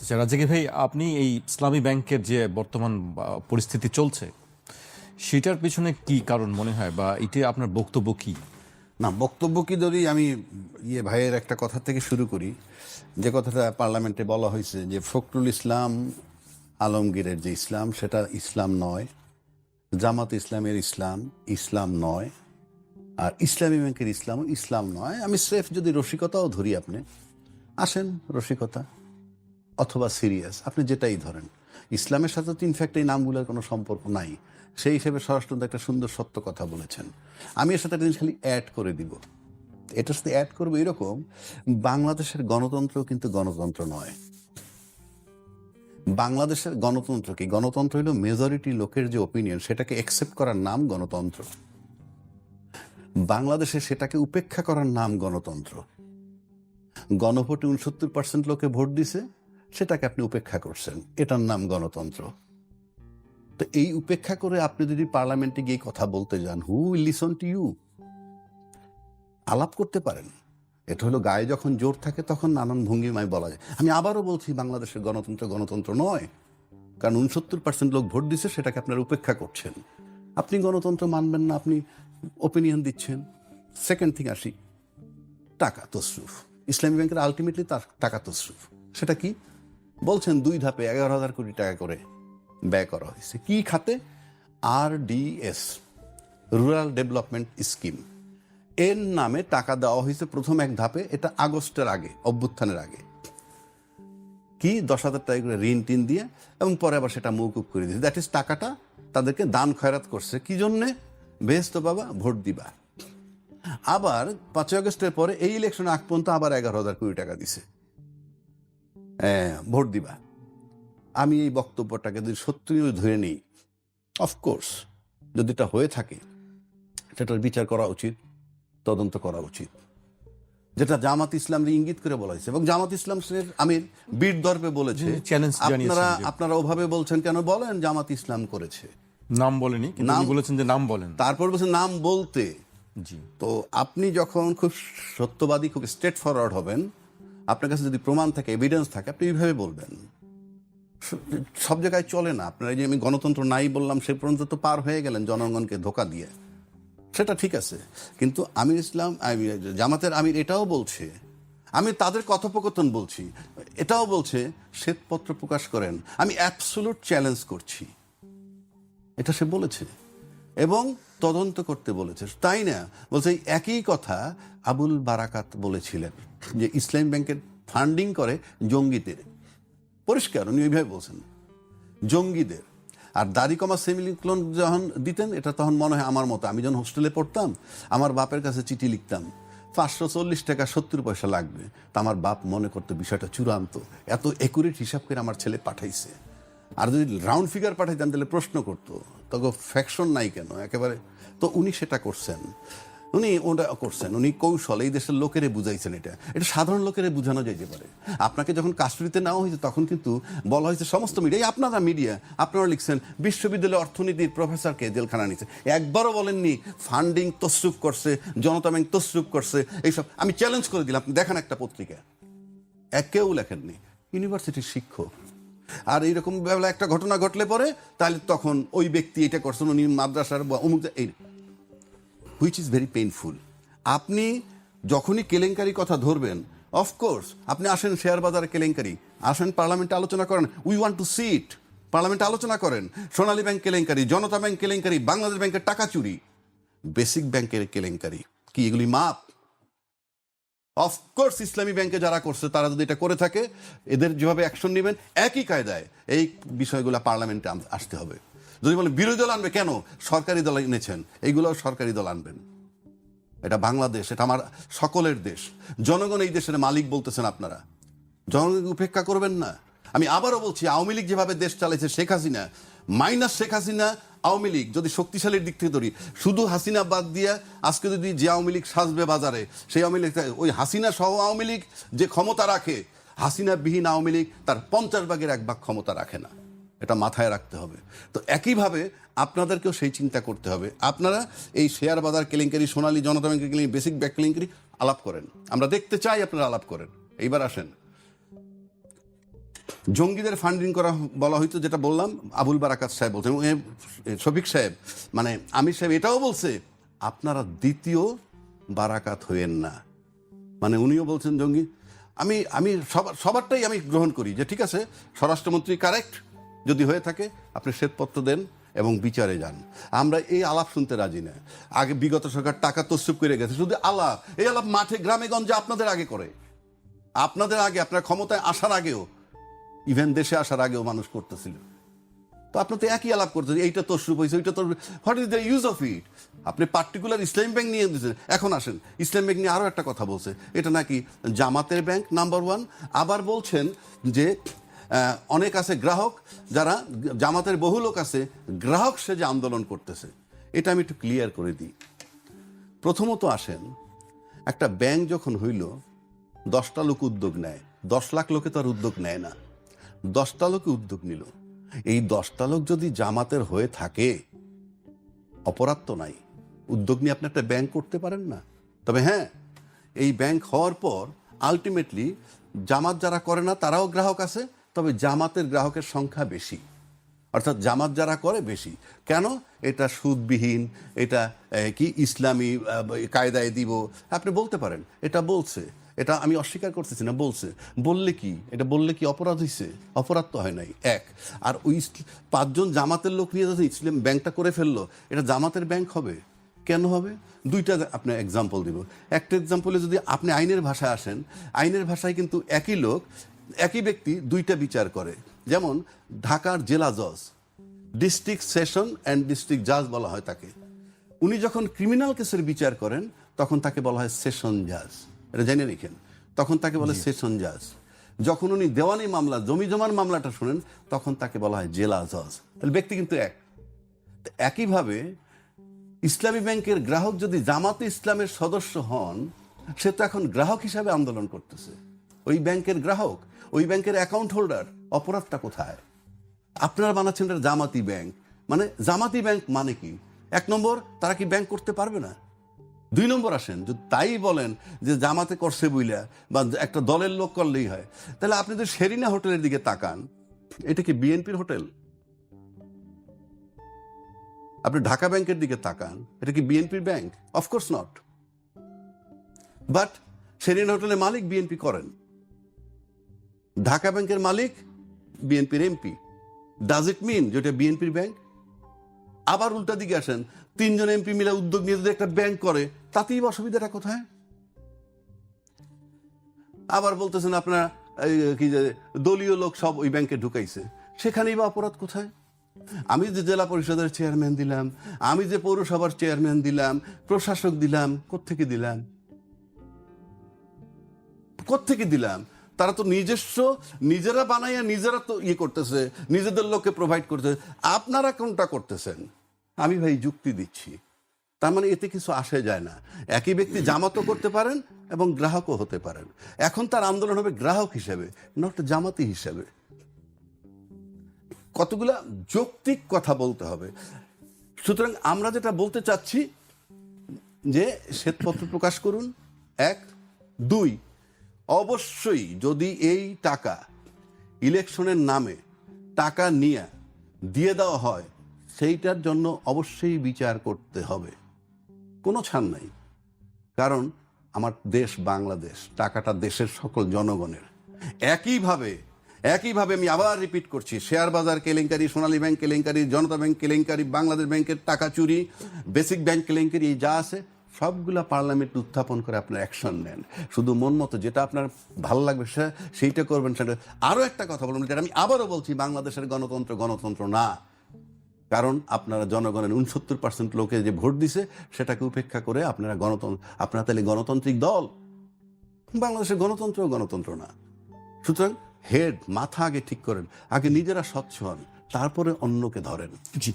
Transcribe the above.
আচ্ছা রাজাকি ভাই, আপনি এই ইসলামী ব্যাংকের যে বর্তমান পরিস্থিতি চলছে সেটার পিছনে কি কারণ মনে হয়, বা এটা আপনার বক্তব্য কি? না, বক্তব্য কি ধরি আমি ভাইয়ের একটা কথা থেকে শুরু করি, যে কথাটা পার্লামেন্টে বলা হয়েছে যে ফখরুল ইসলাম আলমগীরের যে ইসলাম সেটা ইসলাম নয়, জামাত ইসলামের ইসলাম ইসলাম নয়, আর ইসলামী ব্যাংকের ইসলামও ইসলাম নয়। আমি স্রেফ যদি রসিকতাও ধরি, আপনি আসেন রসিকতা অথবা সিরিয়াস, আপনি যেটাই ধরেন, ইসলামের সাথে তো ইনফ্যাক্ট এই নামগুলোর কোনো সম্পর্ক নাই। সেই হিসেবে স্বরাষ্ট্র একটা সুন্দর সত্য কথা বলেছেন। আমি এর সাথে একটা জিনিস খালি অ্যাড করে দিব, এটার সাথে অ্যাড করবো এরকম, বাংলাদেশের গণতন্ত্র কিন্তু গণতন্ত্র নয়। বাংলাদেশের গণতন্ত্র কি? গণতন্ত্র হলো মেজরিটি লোকের যে ওপিনিয়ন সেটাকে অ্যাকসেপ্ট করার নাম গণতন্ত্র। বাংলাদেশে সেটাকে উপেক্ষা করার নাম গণতন্ত্র। গণভোটে 69% লোকে ভোট দিছে, সেটাকে আপনি উপেক্ষা করছেন, এটার নাম গণতন্ত্র। তো এই উপেক্ষা করে আপনি যদি পার্লামেন্টে গিয়ে কথা বলতে যান, who will listen to you? আলাপ করতে পারেন। এটা হলো গায়ে যখন জোর থাকে তখন নানান ভঙ্গিমায় বলা যায়। আমি আবারও বলছি, বাংলাদেশের গণতন্ত্র গণতন্ত্র নয়, কারণ 69% লোক ভোট দিচ্ছে, সেটাকে আপনারা উপেক্ষা করছেন। আপনি গণতন্ত্র মানবেন না, আপনি ওপিনিয়ন দিচ্ছেন। সেকেন্ড থিং আসি, টাকা তসরুফ। ইসলামী ব্যাংকের আলটিমেটলি তার টাকা তসরুফ। সেটা কি বলছেন? 2 ধাপে 11,000 কোটি টাকা করে ব্যয় করা হয়েছে। কি খাতে? RDS, রুরাল ডেভেলপমেন্ট স্কিম, এর নামে টাকা দেওয়া হয়েছে প্রথম এক ধাপে। এটা আগস্টের আগে, অভ্যুত্থানের আগে। কি 10,000 টাকা করে ঋণ টিন দিয়ে, এবং পরে আবার সেটা মৌকুব করে দিয়েছে। দ্যাট ইজ টাকাটা তাদেরকে দান খয়রাত করছে। কি জন্যে? বেহেস্ত বাবা, ভোট দিবা। আবার 5 আগস্টের পরে এই ইলেকশন আগ পর্যন্ত আবার 11,000 কোটি টাকা দিছে, ভোট দিবা। আমি এই বক্তব্যটাকে যদি সত্যি ধরে নিই, অফকোর্স যদি এটা হয়ে থাকে সেটার বিচার করা উচিত, তদন্ত করা উচিত, যেটা জামাত ইসলামকে ইঙ্গিত করে বলা হয়েছে। এবং জামাত ইসলামের আমির বীর দর্পে বলেছে, আপনারা ওভাবে বলছেন কেন? বলেন জামাত ইসলাম করেছে। নাম বলেনি, কিন্তু উনি বলেছেন যে নাম বলেন। তারপর বলছেন নাম বলতে। জি। তো আপনি যখন খুব সত্যবাদী, খুব স্ট্রেট ফরওয়ার্ড হবেন, আপনার কাছে যদি প্রমাণ থাকে, এভিডেন্স থাকে, আপনি এইভাবে বলবেন। সব জায়গায় চলে না। আপনারা যে আমি গণতন্ত্র নাই বললাম, সে পর্যন্ত তো পার হয়ে গেলেন জনগণকে ধোকা দিয়ে। সেটা ঠিক আছে, কিন্তু আমির ইসলাম, জামাতের আমির এটাও বলছে, আমি তাদের কথোপকথন বলছি, এটাও বলছে শ্বেতপত্র প্রকাশ করেন। আমি অ্যাবসোলুট চ্যালেঞ্জ করছি, এটা সে বলেছে, এবং তদন্ত করতে বলেছে। তাই না? বলছে একই কথা আবুল বারাকাত বলেছিলেন, যে ইসলামী ব্যাংকের ফান্ডিং করে জঙ্গিদের। পরিষ্কার উনি ওইভাবে বলছেন, জঙ্গিদের। আর দাড়ি কমা সেমিলিক্লোন যখন দিতেন, এটা তখন মনে হয় আমার মতো, আমি যখন হোস্টেলে পড়তাম, আমার বাপের কাছে চিঠি লিখতাম, 540 টাকা 70 পয়সা লাগবে। তা আমার বাপ মনে করতো বিষয়টা চূড়ান্ত, এত একুরেট হিসাব করে আমার ছেলে পাঠাইছে। আর যদি রাউন্ড ফিগার পাঠাইতাম তাহলে প্রশ্ন করতো, তখন ফ্যাকশন নাই কেন একেবারে। তো উনি সেটা করছেন, উনি ওটা করছেন, উনি কৌশল এই দেশের লোকেরে বুঝাইছেন। এটা সাধারণ লোকেরে বুঝানো যাইতে পারে। আপনাকে যখন কাস্টডিতে নেওয়া হয়েছে, তখন কিন্তু বলা হয়েছে সমস্ত মিডিয়া, আপনারা মিডিয়া, আপনারা লিখছেন বিশ্ববিদ্যালয় অর্থনীতির প্রফেসরকে জেলখানা নিচ্ছে। একবারও বলেননি ফান্ডিং তসরুফ করছে, জনতা ব্যাংক তসরুফ করছে, এইসব। আমি চ্যালেঞ্জ করে দিলাম, আপনি দেখেন একটা পত্রিকা, কেউ লেখেননি। ইউনিভার্সিটির শিক্ষক। আর এইরকম বেলা একটা ঘটনা ঘটলে পরে, তাহলে তখন ওই ব্যক্তি এটা করছেন, উনি মাদ্রাসার বা অমুক, এই, হুইচ ইজ ভেরি পেইনফুল। আপনি যখনই কেলেঙ্কারি কথা ধরবেন, অফকোর্স আপনি আসেন শেয়ার বাজারে কেলেঙ্কারি, আসেন পার্লামেন্টে আলোচনা করেন, উই ওয়ান্ট টু সি ইট। পার্লামেন্টে আলোচনা করেন, সোনালী ব্যাংক কেলেঙ্কারি, জনতা ব্যাংক কেলেঙ্কারি, বাংলাদেশ ব্যাংকের টাকা চুরি, বেসিক ব্যাংকের কেলেঙ্কারি, কি এগুলি মাপ? অফকোর্স ইসলামী ব্যাংকে যারা করছে, তারা যদি এটা করে থাকে, এদের যেভাবে অ্যাকশন নেবেন একই কায়দায় এই বিষয়গুলো পার্লামেন্টে আসতে হবে। যদি বলেন বিরোধী দল আনবে, কেন? সরকারি দল এনেছেন, এইগুলো সরকারি দল আনবেন। এটা বাংলাদেশ, এটা আমার সকলের দেশ, জনগণ এই দেশের মালিক বলতেছেন আপনারা, জনগণকে উপেক্ষা করবেন না। আমি আবারও বলছি, আওয়ামী লীগ যেভাবে দেশ চালাইছে, শেখ হাসিনা মাইনাস শেখ হাসিনা, আওয়ামী লীগ যদি শক্তিশালীর দিক থেকে ধরি, শুধু হাসিনা বাদ দিয়া আজকে যদি যে আওয়ামী লীগ সাজবে বাজারে, সেই আওয়ামী লীগ, ওই হাসিনা সহ আওয়ামী লীগ যে ক্ষমতা রাখে, হাসিনা বিহীন আওয়ামী লীগ তার 50 ভাগের 1 ভাগ ক্ষমতা রাখে না। এটা মাথায় রাখতে হবে। তো একইভাবে আপনাদেরকেও সেই চিন্তা করতে হবে। আপনারা এই শেয়ার বাজার কেলেঙ্কারি, সোনালী, জনতা ব্যাংকের কেলেঙ্কারি, বেসিক ব্যাংক কেলেঙ্কারি আলাপ করেন, আমরা দেখতে চাই আপনারা আলাপ করেন। এইবার আসেন জঙ্গিদের ফান্ডিং করা বলা হয়তো, যেটা বললাম আবুল বারাকাত সাহেব বলছেন, এবং শফিক সাহেব মানে আমির সাহেব এটাও বলছে আপনারা দ্বিতীয় বারাকাত হইয়েন না, মানে উনিও বলছেন জঙ্গি। আমি সবারটাই আমি গ্রহণ করি যে ঠিক আছে, স্বরাষ্ট্রমন্ত্রী কারেক্ট, যদি হয়ে থাকে আপনি শ্বেতপত্র দেন এবং বিচারে যান। আমরা এই আলাপ শুনতে রাজি না। আগে বিগত সরকার টাকা তসরুপ করে গেছে, শুধু আলাপ, এই আলাপ মাঠে গ্রামে গঞ্জে আপনাদের আগে করে, আপনাদের আগে, আপনার ক্ষমতায় আসার আগেও, ইভেন দেশে আসার আগেও মানুষ করতেছিল। তো আপনি তো একই আলাপ করতেছেন, এইটা তসরুপ হয়েছে, ওইটা তো, what is the use of it? আপনি পার্টিকুলার ইসলামী ব্যাংক নিয়ে দিয়েছেন। এখন আসেন, ইসলামী ব্যাংক নিয়ে আরও একটা কথা বলছে, এটা নাকি জামাতের ব্যাংক নাম্বার 1। আবার বলছেন যে অনেক আছে গ্রাহক, যারা জামাতের বহু লোক আছে গ্রাহক সেজে আন্দোলন করতেছে। এটা আমি একটু ক্লিয়ার করে দিই। প্রথমত আসেন, একটা ব্যাংক যখন হইল 10টা লোক উদ্যোগ নেয়, 10 লাখ লোকে তো আর উদ্যোগ নেয় না, 10টা লোকে উদ্যোগ নিল। এই 10টা লোক যদি জামাতের হয়ে থাকে, অপরাধ তো নাই, উদ্যোগ নিয়ে আপনি একটা ব্যাংক করতে পারেন না। তবে হ্যাঁ, এই ব্যাংক হওয়ার পর আলটিমেটলি জামাত যারা করে না তারাও গ্রাহক আছে, তবে জামাতের গ্রাহকের সংখ্যা বেশি, অর্থাৎ জামাত যারা করে বেশি। কেন? এটা সুদবিহীন, এটা কি ইসলামী কায়দায় দিব, আপনি বলতে পারেন। এটা বলছে, এটা আমি অস্বীকার করতেছি না, বলছে। বললে কি, এটা বললে কি অপরাধ হয়েছে? অপরাধ তো হয় নাই। এক, আর ওই 5 জন জামাতের লোক নিয়ে যাতে ইসলাম ব্যাংকটা করে ফেললো, এটা জামাতের ব্যাংক হবে? কেন হবে? 2টা আপনি এক্সাম্পল দিব। একটা এক্সাম্পলে যদি আপনি আইনের ভাষায় আসেন, আইনের ভাষায় কিন্তু একই লোক, একই ব্যক্তি 2টা বিচার করে। যেমন ঢাকার জেলা জজ, ডিস্ট্রিক্ট সেশন অ্যান্ড ডিস্ট্রিক্ট জাজ বলা হয় তাকে। উনি যখন ক্রিমিনাল কেসের বিচার করেন তখন তাকে বলা হয় সেশন জাজ, এটা জেনে রেখেন, তখন তাকে বলে সেশন জাজ। যখন উনি দেওয়ানি মামলা, জমি জমার মামলাটা শুনেন, তখন তাকে বলা হয় জেলা জজ। তাহলে ব্যক্তি কিন্তু এক। একইভাবে ইসলামী ব্যাংকের গ্রাহক যদি জামাতে ইসলামের সদস্য হন, সে তো এখন গ্রাহক হিসাবে আন্দোলন করতেছে, ওই ব্যাংকের গ্রাহক, ওই ব্যাংকের অ্যাকাউন্ট হোল্ডার। অপরাধটা কোথায়? আপনারা বানাচ্ছেন এটা জামাতি ব্যাংক। মানে জামাতি ব্যাংক মানে কি? 1 নম্বর, তারা কি ব্যাংক করতে পারবে না? 2 নম্বর আসেন, যদি তাই বলেন যে জামাতে করছে বইলা বা একটা দলের লোক করলেই হয়, তাহলে আপনি যদি শেরিনা হোটেলের দিকে তাকান, এটা কি বিএনপির হোটেল? আপনি ঢাকা ব্যাংকের দিকে তাকান, এটা কি বিএনপির bank? Of course not. But Sherina হোটেলের মালিক বিএনপি করেন, ঢাকা ব্যাংকের মালিক বিএনপির এমপি। ডাজ ইট মিন যেটা বিএনপির ব্যাংক? আবার উল্টা দিকে আসেন, 3 জন এমপি মিলে উদ্যোগ নিয়ে যদি একটা ব্যাংক করে, তাতেই অসুবিধাটা কোথায়? আবার বলতেছেন আপনার কি যে দলীয় লোক সব ওই ব্যাংকে ঢুকাইছে, সেখানেই বা অপরাধ কোথায়? আমি যে জেলা পরিষদের চেয়ারম্যান দিলাম, আমি যে পৌরসভার চেয়ারম্যান দিলাম, প্রশাসক দিলাম, কোত্থেকে দিলাম? কোত্থেকে দিলাম? তারা তো নিজস্ব, নিজেরা বানাইয়া নিজেরা তো করতেছে, নিজেদের লোককে প্রোভাইড করতেছে। আপনারা কোনটা করতেছেন? আমি ভাই যুক্তি দিচ্ছি, তার মানে এতে কিছু আসে যায় না। একই ব্যক্তি জামাতও করতে পারেন এবং গ্রাহকও হতে পারেন। এখন তার আন্দোলন হবে গ্রাহক হিসেবে, নট জামাতি হিসেবে। কতগুলা যৌক্তিক কথা বলতে হবে। সুতরাং আমরা যেটা বলতে চাচ্ছি যে শ্বেতপত্র প্রকাশ করুন, 1। 2, অবশ্যই যদি এই টাকা ইলেকশনের নামে টাকা নিয়ে দিয়ে দেওয়া হয়, সেইটার জন্য অবশ্যই বিচার করতে হবে, কোনো ছাড় নাই। কারণ আমার দেশ বাংলাদেশ, টাকাটা দেশের সকল জনগণের। একইভাবে আমি আবার রিপিট করছি, শেয়ার বাজার কেলেঙ্কারি, সোনালী ব্যাংক কেলেঙ্কারি, জনতা ব্যাংক কেলেঙ্কারি, বাংলাদেশ ব্যাংকের টাকা চুরি, বেসিক ব্যাংক কেলেঙ্কারি, যা আছে সবগুলা পার্লামেন্টে উত্থাপন করে আপনার অ্যাকশন নেন। শুধু মন মতো যেটা আপনার ভালো লাগবে সেইটা করবেন। সেটা আরও একটা কথা বলুন, যেটা আমি আবারও বলছি, বাংলাদেশের গণতন্ত্র না। কারণ আপনারা জনগণের 69% লোকে যে ভোট দিছে সেটাকে উপেক্ষা করে আপনারা তাহলে গণতান্ত্রিক দল? বাংলাদেশের গণতন্ত্র না। সুতরাং মাথা আগে ঠিক করেন, আগে নিজেরা স্বচ্ছ হন, তারপরে অন্যকে ধরেন। জি,